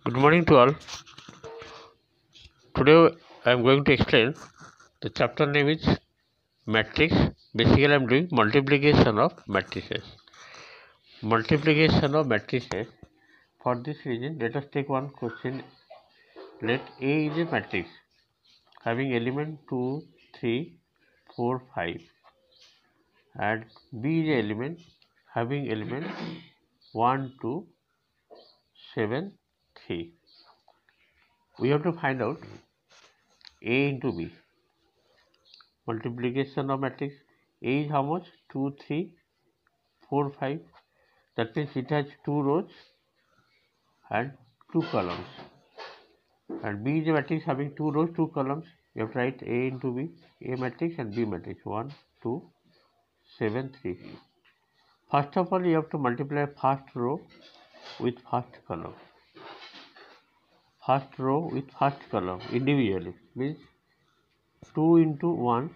Good morning to all. Today I am going to explain the chapter name is matrix. Basically I am doing multiplication of matrices. Multiplication of matrices. For this reason, let us take one question. Let A is a matrix having element 2, 3, 4, 5 and B is a element having element 1, 2, 7, 3. We have to find out A into B. Multiplication of matrix. A is how much? 2, 3, 4, 5. That means it has 2 rows and 2 columns. And B is a matrix having 2 rows, 2 columns. You have to write A into B, A matrix and B matrix. 1, 2, 7, 3. First of all, you have to multiply first row with first column. First row with first column individually means 2 into 1,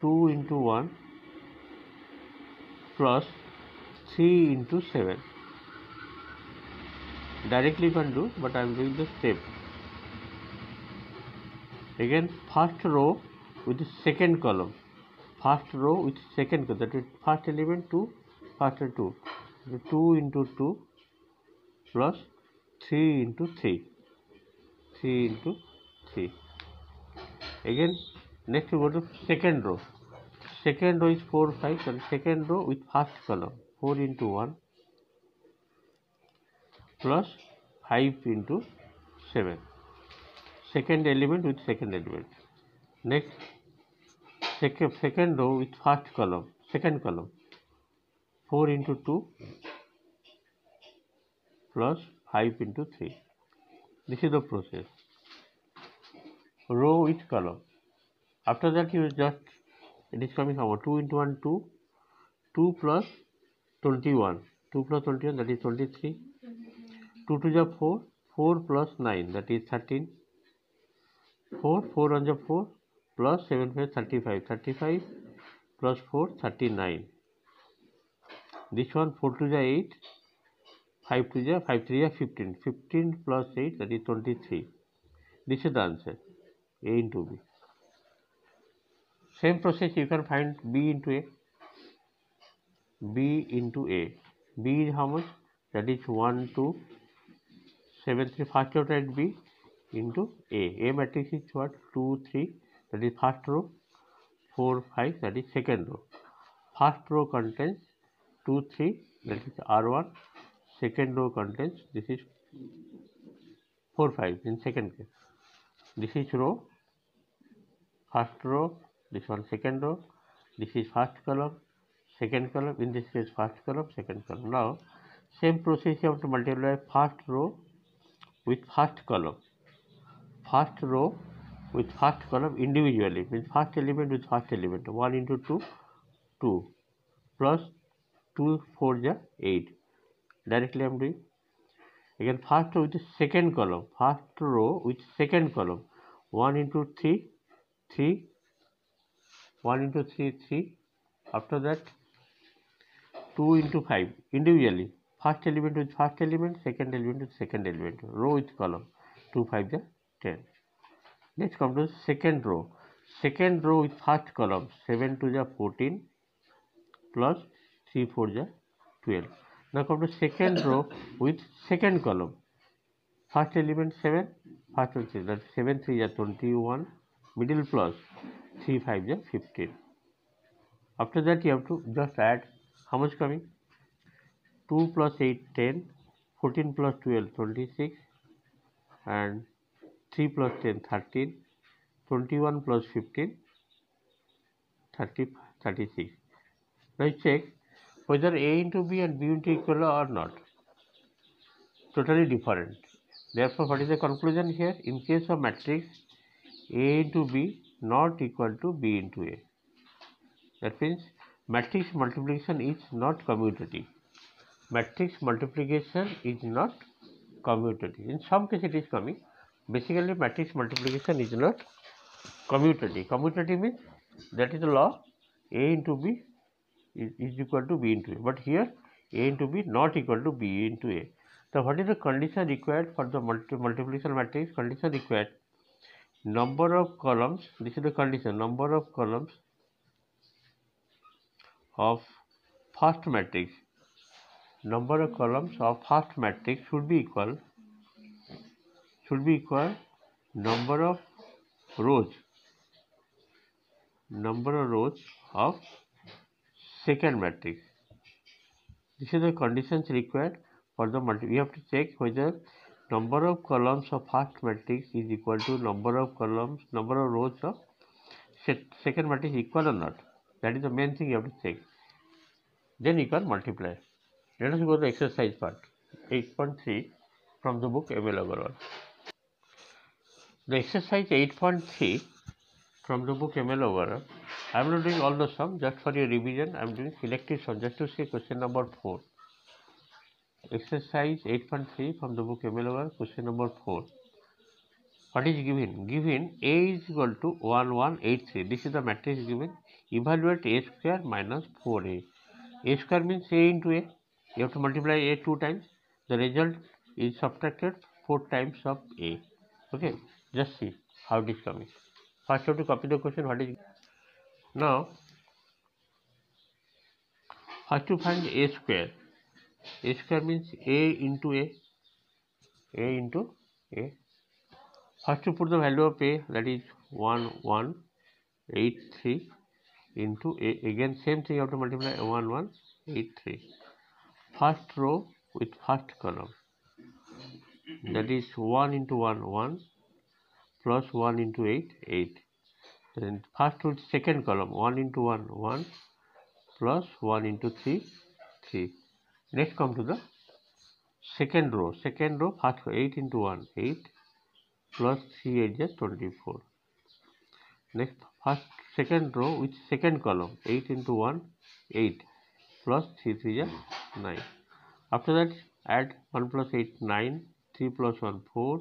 2 into 1 plus 3 into 7. Directly you can do, but I am doing the step. Again, first row with the second column. First row with second column. That is first element 2, first 2. 2 into 2 plus 3 into 3. 3 into 3. Again, next we go to second row. Second row is 4, 5. So second row with first column. 4 into 1 plus 5 into 7. Second element with second element. Next, second row with first column. Second column. 4 into 2 plus 5 into 3. This is the process. Row with column. After that, you just, it is coming how much? 2 into 1, 2. 2 plus 21. 2 plus 21, that is 23. 2 to the 4. 4 plus 9, that is 13. 4 on the 4 plus 7, 5, 35. 35 plus 4, 39. This one 4 to the 8. 5 to the 5 3 is 15. 15 plus 8, that is 23. This is the answer. A into B. Same process you can find B into A. B into A. B is how much? That is 1, 2, 7, 3. First row write B into A. A matrix is what? 2, 3. That is first row. 4, 5. That is second row. First row contains 2, 3. That is R1. Second row contains, this is 4, 5 in second case. This is row. First row. This one second row. This is first column. Second column, in this case first column, second column. Now same process you have to multiply first row with first column. First row with first column individually means first element with first element. 1 into 2, 2 plus 2 4 is 8. Directly I am doing. Again first row with the second column. First row with second column. 1 into 3, 3. 1 into 3, 3. After that 2 into 5 individually. First element with first element, second element with second element. Row with column. 2 5 is 10. Next come to second row. Second row with first column. 7 2 is 14 plus 3 4 is 12. Now come to second row with second column. First element 7, first one 3. That 7 3 is 21. Middle plus 3 5 is 15. After that you have to just add how much coming? 2 plus 8 10, 14 plus 12 26 and 3 plus 10 13, 21 plus 15 30 36. Now check whether A into B and B into equal or not. Totally different. Therefore, what is the conclusion here? In case of matrix A into B not equal to B into A. That means matrix multiplication is not commutative. Matrix multiplication is not commutative. In some cases it is coming. Basically matrix multiplication is not commutative. Commutative means that is the law A into B is equal to B into A. But here A into B not equal to B into A. So what is the condition required for the multiplication matrix? Condition required, number of columns, this is the condition, number of columns of first matrix, number of columns of first matrix should be equal number of rows of second matrix. This is the conditions required for the we have to check whether number of columns of first matrix is equal to number of rows of second matrix equal or not. That is the main thing you have to check. Then you can multiply. Let us go to the exercise part. 8.3 from the book M.L. Agarwal. The exercise 8.3 from the book M.L. Agarwal. I am not doing all the sum, just for your revision. I am doing selective sum just to see question number 4. Exercise 8.3 from the book M.L. Agarwal, question number 4. What is given? Given A is equal to 1183. This is the matrix given. Evaluate A square minus 4A. A square means A into A. You have to multiply A 2 times. The result is subtracted 4 times of A. Okay, just see how it is coming. First you have to copy the question. What is now? First to find A square. A square means A into A. A into A. First to put the value of A, that is 1183 into A. Again same thing you have to multiply 1183. First row with first column, that is 1 into 1 1 plus 1 into 8 8. Then first with second column, 1 into 1 1 plus 1 into 3 3. Next come to the second row, first 8 into 1 8 plus 3 8 is 24. Next second row with second column, 8 into 1 8 plus 3 3 is 9. After that add 1 plus 8 9, 3 plus 1 4,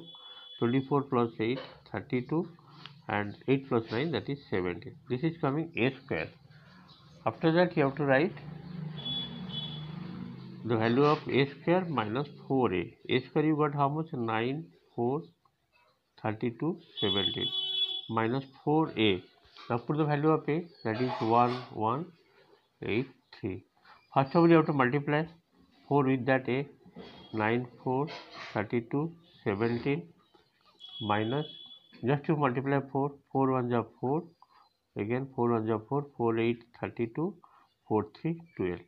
24 plus 8 32 and 8 plus 9, that is 17. This is coming A square. After that you have to write the value of A square minus 4A. A square you got how much? 9 4 32 17 minus 4A. Now put the value of A, that is 1183. First of all you have to multiply 4 with that A. 9 4 32 17 minus, just to multiply 4 1 is 4, again 4 1 is 4, 4 8 32, 4 3 12.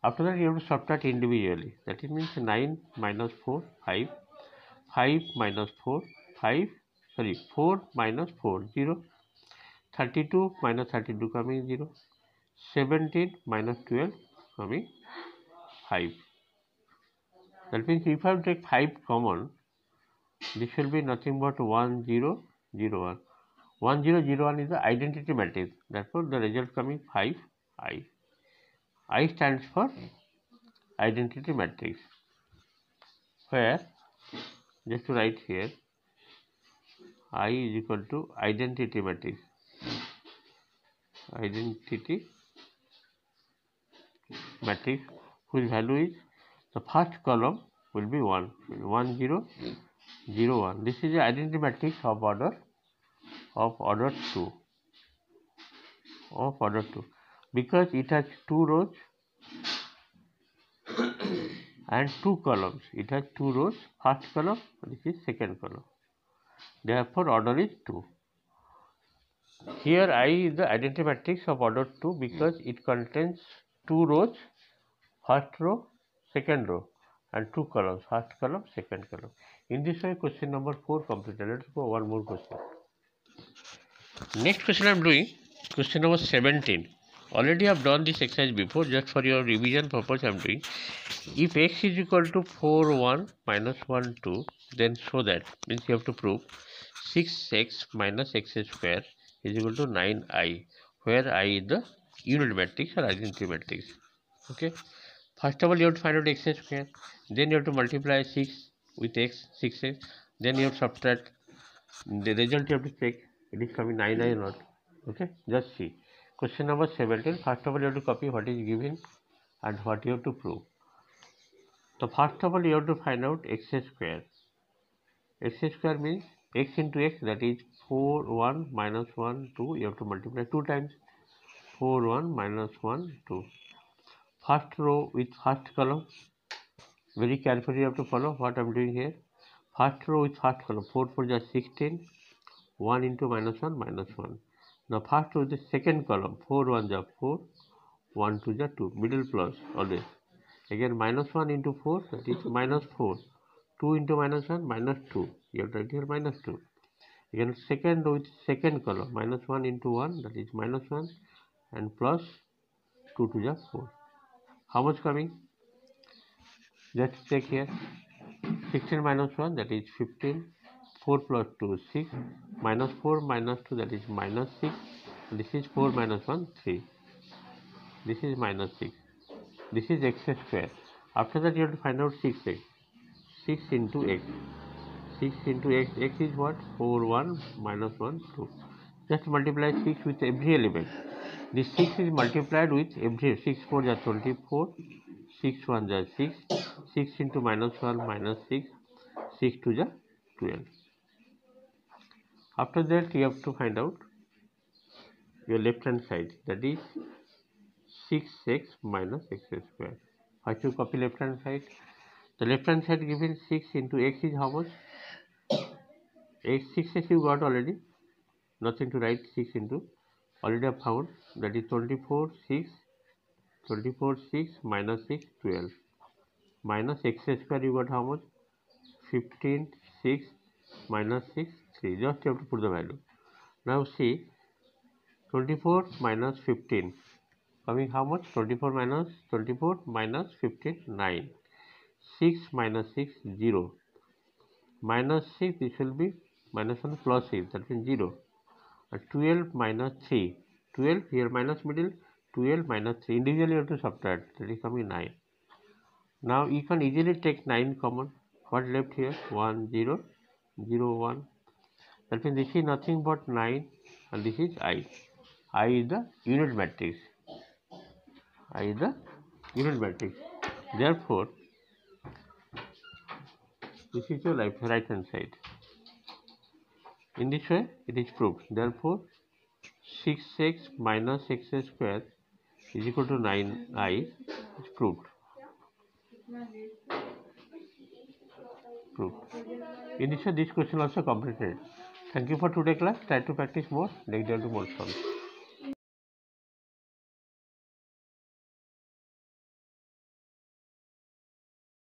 After that you have to subtract individually. That means 9 minus 4 5, 5 minus 4 5, 4 minus 4 0, 32 minus 32 coming 0, 17 minus 12 coming 5. That means if I take 5 common, this will be nothing but 1 0 0 1. 1 0 0 1 is the identity matrix. Therefore, the result coming 5 I. I stands for identity matrix. Where, just to write here, I is equal to identity matrix. Identity matrix whose value is, the first column will be 1 1 0 0 1. This is the identity matrix of order 2. Because it has 2 rows and 2 columns. It has 2 rows, first column, this is second column. Therefore order is 2. Here I is the identity matrix of order 2 because it contains 2 rows, first row, second row, and 2 columns, first column, second column. In this way question number 4 completed. Let's go one more question. Next question I am doing, question number 17. Already I have done this exercise before, just for your revision purpose I am doing. If x is equal to 4 1 minus 1 2, then show that, means you have to prove 6x minus x square is equal to 9i, where I is the unit matrix or identity matrix. Okay, first of all you have to find out x square, then you have to multiply 6 with x, 6x, then you have to subtract the result, you have to check it is coming 9i or not. Okay, just see question number 17. First of all you have to copy what is given and what you have to prove. So first of all, you have to find out x square. X square means x into x, that is 4, 1, minus 1, 2. You have to multiply 2 times. 4, 1, minus 1, 2. First row with first column. Very carefully you have to follow what I am doing here. First row with first column. 4, 4 is 16. 1 into minus 1, minus 1. Now first row with the second column. 4, 1 is 4. 1, 2 is 2. Middle plus always. Again minus 1 into 4, that is minus 4. 2 into minus 1, minus 2. You have to write here minus 2. Again second row with second column. Minus 1 into 1, that is minus 1. And plus 2 to the 4. How much coming? Let's check here. 16 minus 1, that is 15. 4 plus 2, 6. Minus 4 minus 2, that is minus 6. This is 4 minus 1, 3. This is minus 6. This is x square. After that you have to find out 6x. 6 into x. 6 into x. X is what? 4, 1, minus 1, 2. Just multiply 6 with every element. This 6 is multiplied with every 6, 4 is 24. 6, 1 is 6. 6 into minus 1, minus 6. 6 2 is 12. After that you have to find out your left hand side, that is 6x minus x square. First you copy left hand side. The left hand side given 6 into x is how much? X 6x you got already. Nothing to write. 6 into. Already I found. That is 24, 6. 24, 6 minus 6, 12. Minus x square you got how much? 15, 6 minus 6, 3. Just you have to put the value. Now see. 24 minus 15. Coming how much? 24 minus 15, 9. 6 minus 6, 0. Minus 6, this will be minus 1 plus 6, that means 0. 12 minus 3. 12, here minus middle. 12 minus 3. Individually you have to subtract, that is coming 9. Now you can easily take 9 common. What left here? 1, 0, 0, 1. That means this is nothing but 9 and this is I. I is the unit matrix. I is the unit matrix. Therefore, this is your right hand side. In this way, it is proved. Therefore, 6x minus x square is equal to 9i is proved. Proved. In this way, this question also completed. Thank you for today's class. Try to practice more. Next day, do more solve.